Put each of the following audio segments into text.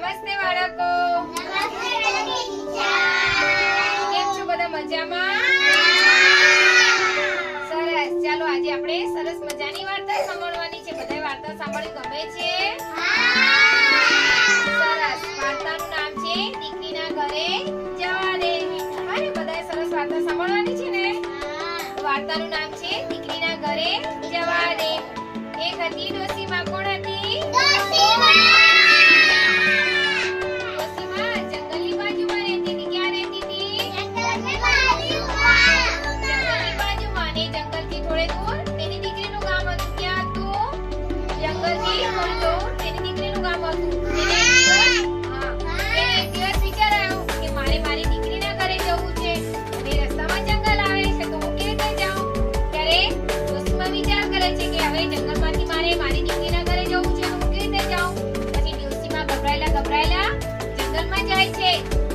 નમસ્તે બાળકો. કેમ છો બધા? મજામાં? સરસ. ચાલો આજે આપણે સરસ મજાની વાર્તા સાંભળવાની છે. બધાએ વાર્તા સાંભળવી ગમે છે? સરસ. વાર્તાનું નામ છે દીકરીના ઘરે જવા દે. અરે બધાએ સરસ વાર્તા સાંભળવાની છે ને? વાર્તાનું નામ છે દીકરીના ઘરે જવા દે. એક હતી ડોસીમાં. કોણ હતી? ડોસીમાં જંગલની બાજુમાં રહેતી હતી. ક્યાં રહેતી હતી? જંગલની બાજુમાં. ને જંગલથી થોડે દૂર તેની દીકરીનું ગામ હતું. ક્યાં હતું? જંગલથી થોડે દૂર તેની દીકરીનું ગામ હતું. તેને એક દિવસ વિચાર આવ્યો કે મારે મારી દીકરીના ઘરે જવું છે. અને રસ્તામાં જંગલ આવે છે તો હું કેવી રીતે જાઉં? ત્યારે ડોસીમાં વિચાર કરે છે કે હવે જંગલમાંથી મારે મારી દીકરીના ઘરે જવું છે તો હું કેવી રીતે જાઉં? પછી ડોસીમાં ગભરાયેલા જંગલમાં જાય છે.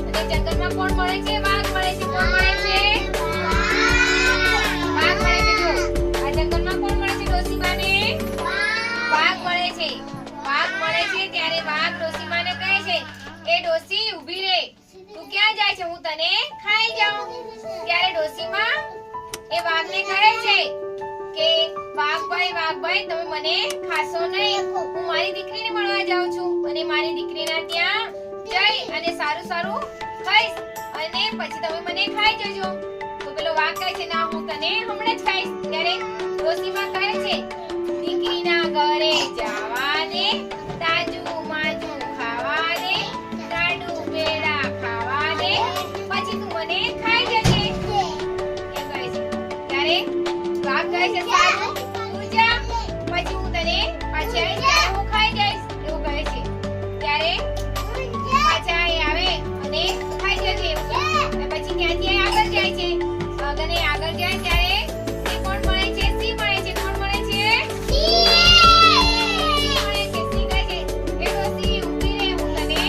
અને જંગલમાં કોણ મળે છે? વાઘ મળે છે. કોણ મળે છે? વાઘ મળે છે. જો આ જંગલમાં કોણ મળે છે ડોસીમાને? વાઘ મળે છે. વાઘ મળે છે ત્યારે વાઘ ડોસીમાને કહે છે એ ડોસી ઊભી રહે. તું ક્યાં જાય છે? હું તને ખાઈ જાઉં. ત્યારે ડોસીમા એ વાઘને કહે છે કે વાઘભાઈ તમે મને ખાશો નહીં. હું મારી દીકરીને મળવા જાઉં છું અને મારી દીકરીના ત્યાં જઈ અને સારું ખાઈશ અને પછી તમે મને ખાઈ જજો. તો પેલો વાઘ કહે છે ના, હું તને હમણાં જ ખાઈશ. ત્યારે ડોસીમા કહે છે દીકરીના ઘરે જવા દે, તાજું માજું ખાવા દે, લાડુ પેડા ખાવા દે, પછી તું મને ખાઈ જજે. એ કહે છે. ત્યારે વાઘ કહે છે સારું તું જા, પછી હું તને પાછી આવીશ હું ખાઈ જઈશ. એવું કહે છે. ત્યારે પાછા આવે અને ખાઈ જજે એવું કહે. અને પછી ત્યાંથી આગળ જાય છે. અને આગળ જાય ત્યારે એ કોણ મળે છે? સિંહ મળે છે. કોણ મળે છે? સિંહ મળે છે. સિંહ કહે છે એ ડોસી ઊભી રહે, હું તને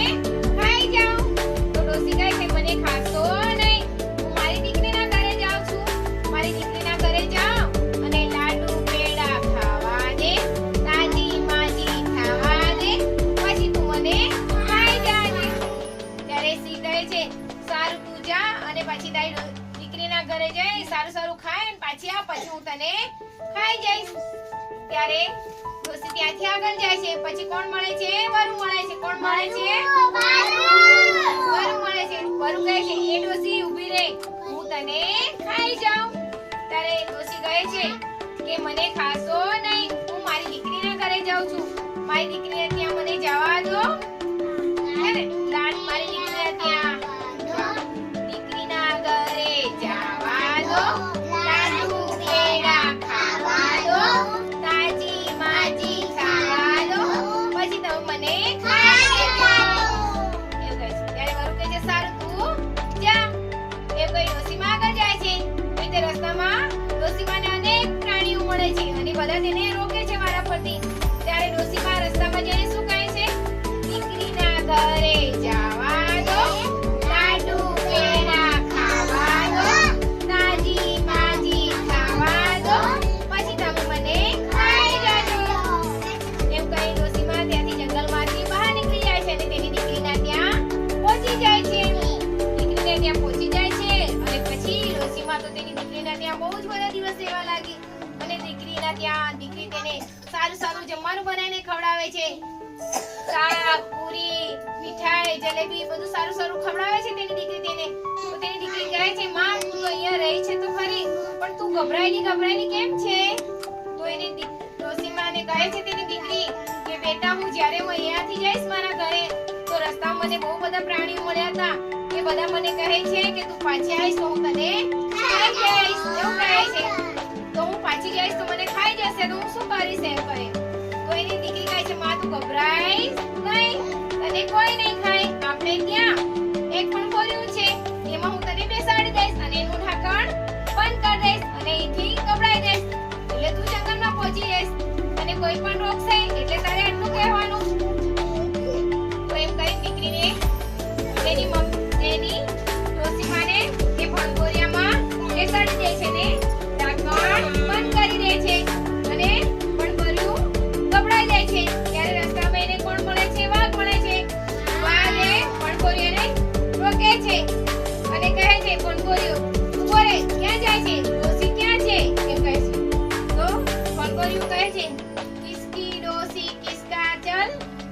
ખાઈ જાઉં. તો ડોસી કહે છે મને ખાશો નહીં. હું મારી દીકરીના ઘરે જાઉં છું. મારી દીકરીના ઘરે જાઉં અને લાડુ પેડા ખાવા દે, તાજી માજી ખાવા દે, પછી તું મને ખાઈ જાજે. ત્યારે સિંહ કહે છે સારું તું જા અને પછી તારી દીકરીના ઘરે જઈ સારું ખાય અને પાછી આવ, પછી હું તને ખાઈ જઈશ. ત્યારે ડોસી ત્યાંથી આગળ જાય છે. પછી કોણ મળે છે? વરુ મળે છે. કોણ મળે છે? વરુ મળે છે. વરુ કહે છે એ ડોસી ઊભી રહે, હું તને ખાઈ જાઉં. ત્યારે ડોસી કહે છે કે મને ખાશો નહીં. હું મારી દીકરીના ઘરે જાઉં છું. મારી દીકરીને ત્યાં મને જવા દો. હે ને? મારી દીકરીને ત્યાં દીકરીના ઘરે જવા દો, લાડુ પેડા ખાવા દો, તાજી માજી ખાવા દો, પછી તમે મને ખાઈ જજો. એવું કહે છે. ત્યારે વરુ કહે છે સારું તું જા. એવું કહી ડોસીમાં આગળ જાય છે. તે રસ્તામાં ડોસીમાને અનેક પ્રાણીઓ મળે છે અને બધા તેને રોકે છે વારા ફરતી. ત્યારે ડોસીમા રસ્તામાં જઈને શું કહે છે? દીકરીના ઘરે જવા દો, લાડુ પેડા ખાવા દો, તાજી માજી ખાવા દો, પછી તમે મને ખાઈ જજો. એમ કહી ડોસીમા ત્યાંથી જંગલમાંથી બહાર નીકળી જાય છે અને તેની દીકરીના ત્યાં પહોંચી જાય છે. દીકરીને ત્યાં પહોંચી જાય છે અને પછી ડોસીમા તો તેની દીકરીના ત્યાં બહુ જ બધા દિવસ રહેવા લાગી. અને દીકરીના ત્યાં દીકરી તેને સારું જમવાનું બનાવીને ખવડાવે છે. શાક, પૂરી, મીઠાઈ, જલેબી બધું સારું ખવડાવે છે તેની દીકરી તેને. તો તેની દીકરી કહે છે માં તું અહીંયા રહી છે તો ખરી, પણ તું ગભરાયેલી કેમ છે? તો એની ડોસીમાને કહે છે તેની દીકરી કે બેટા હું જ્યારે હું અહીંયાથી જઈશ મારા ઘરે તો રસ્તામાં મને બહુ બધા પ્રાણીઓ મળ્યા હતા. એ બધા મને કહે છે કે તું પાછી આવીશ તો હું તને ખાઈ જઈશ. એવું કહે છે. તો હું પાછી જઈશ તો મને ખાઈ જશે તો હું શું કરીશ? એમ કહે. તો એની દીકરી કહે છે માં તું ગભરાઈશ નહીં, તને કોઈ નહીં ખાય. આપણે ત્યાં એક પણ ખોલ્યું છે, એમાં હું તને બેસાડી દઈશ અને એનું ઢાંકણ બંધ કરી દઈશ અને અહીંથી ગભરાઈ દઈશ. એટલે તું જંગલમાં પહોંચી જઈશ અને કોઈ પણ રોકશે એટલે તારે આટલું કહેવાનું. તો એમ કરી દીકરીને તેની ડોસીમાને એ ભણકોરિયામાં બેસાડી દે છે ને ઢાંકણ બંધ કરી દે છે અને ભણકોરિયું ગભરાઈ જાય છે. ત્યારે રસ્તામાં એને કોણ મળે છે? વાઘ મળે છે. વાઘ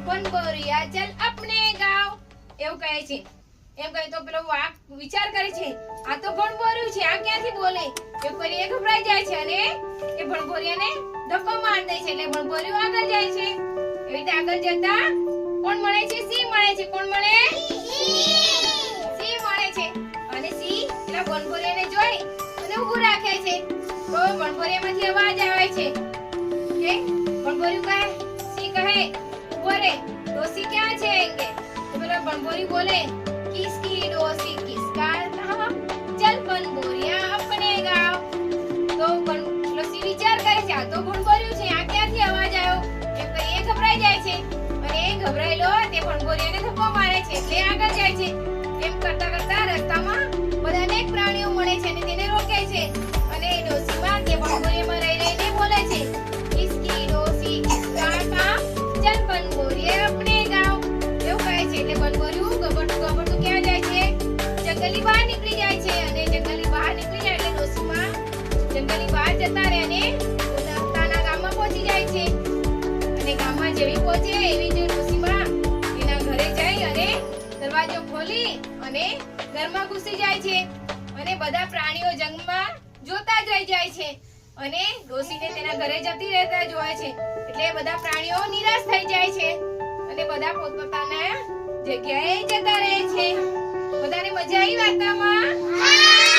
बनबोरिया चल अपने गाँव એવું કહે છે એમ કહે તો પેલો વાઘ વિચાર કરે છે આ તો ભણભોરિયું છે આ ક્યાંથી બોલે એ ફરી એ ગભરાઈ જાય છે અને એ ભણભોરિયાને ધક્કો મારી દે છે એટલે ભણભોરિયું આગળ જાય છે એવી રીતે આગળ જતા કોણ મળે છે સિંહ મળે છે કોણ મળે સિંહ મળે છે અને સિંહ પેલા ભણભોરિયાને જોઈ અને ઊભું રાખે છે તો ભણભોરિયામાંથી અવાજ આવે છે કે ભણભોરિયું કહે સિંહ કહે ઊભો રે ડોસી ક્યાં છે એંગે તો પેલા ભણભોરી બોલે किसकी डोसी किसका नाम चल बनबोरिया अपने गाँव તો ડોસી વિચાર કરે છે આ તો ભણભોરિયું છે આ ક્યાંથી અવાજ આવ્યો એમ કરી એ ગભરાઈ જાય છે અને એ ગભરાયેલો તે ભણભોરિયાને ધક્કો મારે છે એટલે આગળ જાય છે એમ કરતા કરતા રસ્તામાં બધા અનેક પ્રાણીઓ મળે છે અને તેને રોકે છે અને એ ડોસીમાં તે ભણભોરિયામાં રહી રહીને બોલે છે કિસકી ડોસી કિસકા નામ ચલ बनबोरिया अपने गाँव એવું કહે છે એટલે ભણભોરિયું ગભરતું ક્યાં જાય છે જંગલની બહાર નીકળી જાય છે અને જંગલની બહાર નીકળી જાય એટલે ડોસીમાં જંગલની બહાર જતા રહે અને પોતાના ગામમાં પહોંચી જાય છે અને ગામમાં જેવી પહોંચે એવી જ ડોસીમાં એના ઘરે જઈ અને દરવાજો ખોલી અને ઘરમાં ઘૂસી જાય છે અને બધા પ્રાણીઓ જંગલમાં જોતા જ રહી જાય છે અને ડોસીને તેના ઘરે જતી રહેતા જોવે છે એટલે બધા પ્રાણીઓ નિરાશ થઈ જાય છે અને બધા પોતપોતાના જગ્યાએ જતા રહે છે બધાને મજા આવી વાર્તામાં